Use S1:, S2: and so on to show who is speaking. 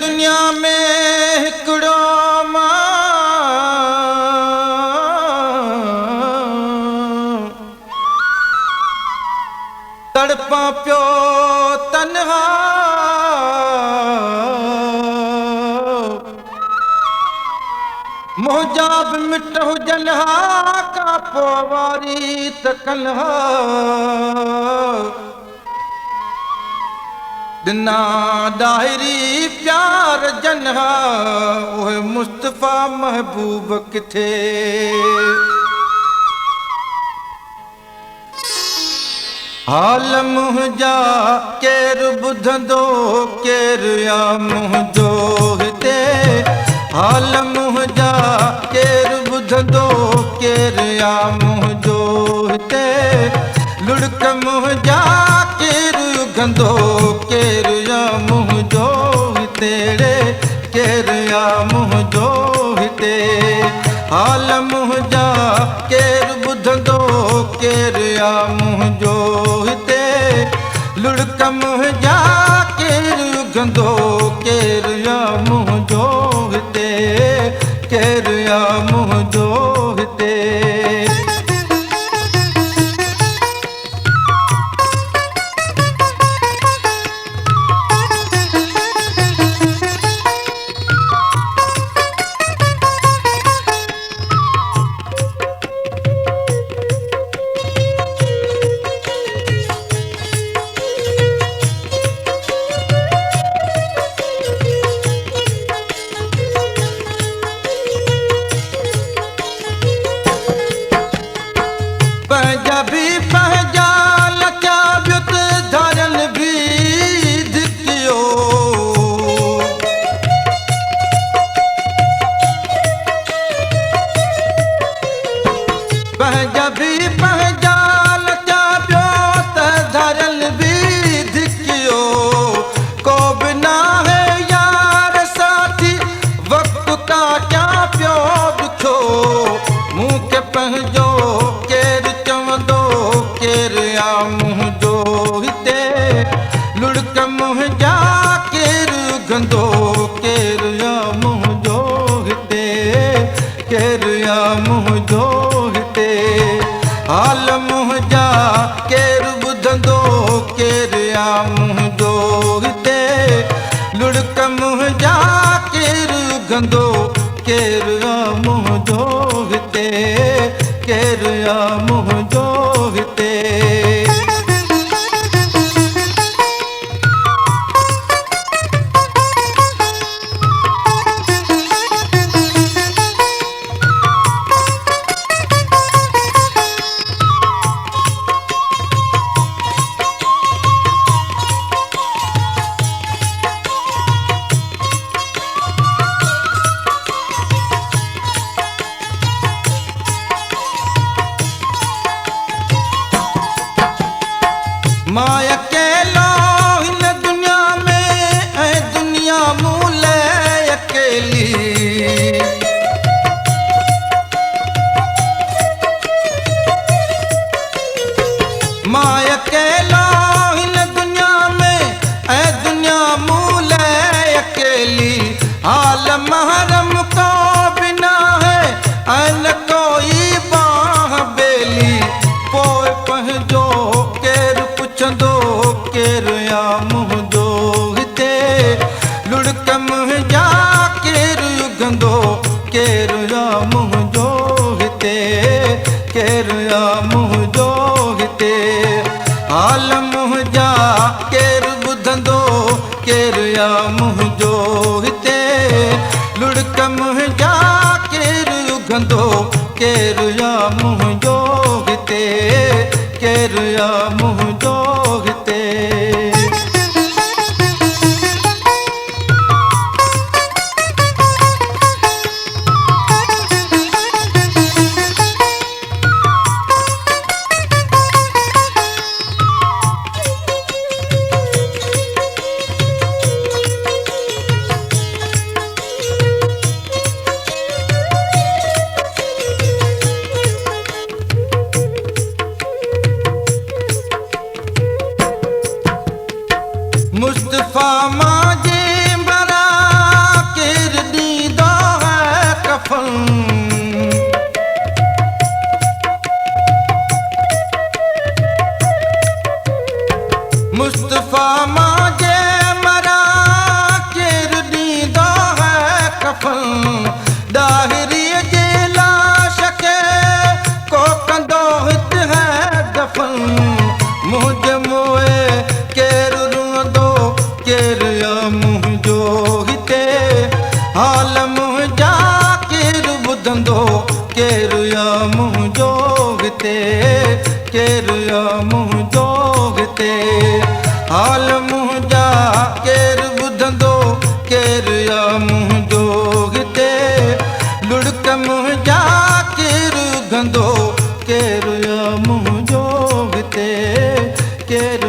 S1: दुनिया में हिकिड़ो तड़पा पियो तन्हा मोजा बि मिट हुजनि हा का पोइ वारी त कन्हा दिना डायरी प्यार जनहा ओए मुस्तफा महबूब किथे हाल मुंहिंजा केरु ॿुधंदो केरु या मुंहिंजो हिते हाल मुंहिंजा केरु ॿुधंदो केरु या मुंहिंजो हिते लुड़क मुंहिंजा केरु युगंदो केरु या मुंहिंजो हिते केरु या मुंहिंजो हिते हाल मुंहिंजा केरु ॿुधंदो केरु या मुंहिंजो हिते लुड़क मुंहिंजा केरु युगंदो केरु या मुंहिंजो हिते केरु या मुंहिंजो हिते लुड़क मुंहिंजा केरु युगंदो केरु या मुंहिंजो हिते केरु या मुंहिंजो हिते हाल मुंहिंजा केरु ॿुधंदो केरु या मुंहिंजो हिते लुड़क मुंहिंजा केरु युगंदो केरु या मुंहिंजो हिते केरु या मुंहिंजो हिते मां अकेलो हिन दुनिया में ऐं दुनिया मूं लाइ अकेली मां अकेलो हिन दुनिया में ऐं दुनिया मूं लाइ अकेली हाल महरम को बिना है ऐं न कोई बाह बेली पोइ पंहिंजो केरु या मुंहिंजो हिते लुड़क मुंहिंजा केरु युगंदो केरु या मुंहिंजो हिते केरु या मुंहिंजो हिते हाल मुंहिंजा केरु ॿुधंदो केरु या मुंहिंजो हिते लुड़क मुंहिंजा केरु युगंदो केरु या मुंहिंजो हिते केरु या मुंहिंजो हिते मुस्तफा मांगे मरा केर ॾींदो है कफन दाहिरी जे लाश खे को कंदो हिते है दफन मुंहिंजे मोए केर रुंदो केर मुंहिंजो हिते हाल मुंहिंजा केर ॿुधंदो केर मुंहिंजो हिते केर मुंहिंजो हिते हाल मुंहिंजा केर ॿुधंदो केर मुंहिंजो हिते लुड़क मुंहिंजा केर ॿुधंदो केर मुंहिंजो हिते केर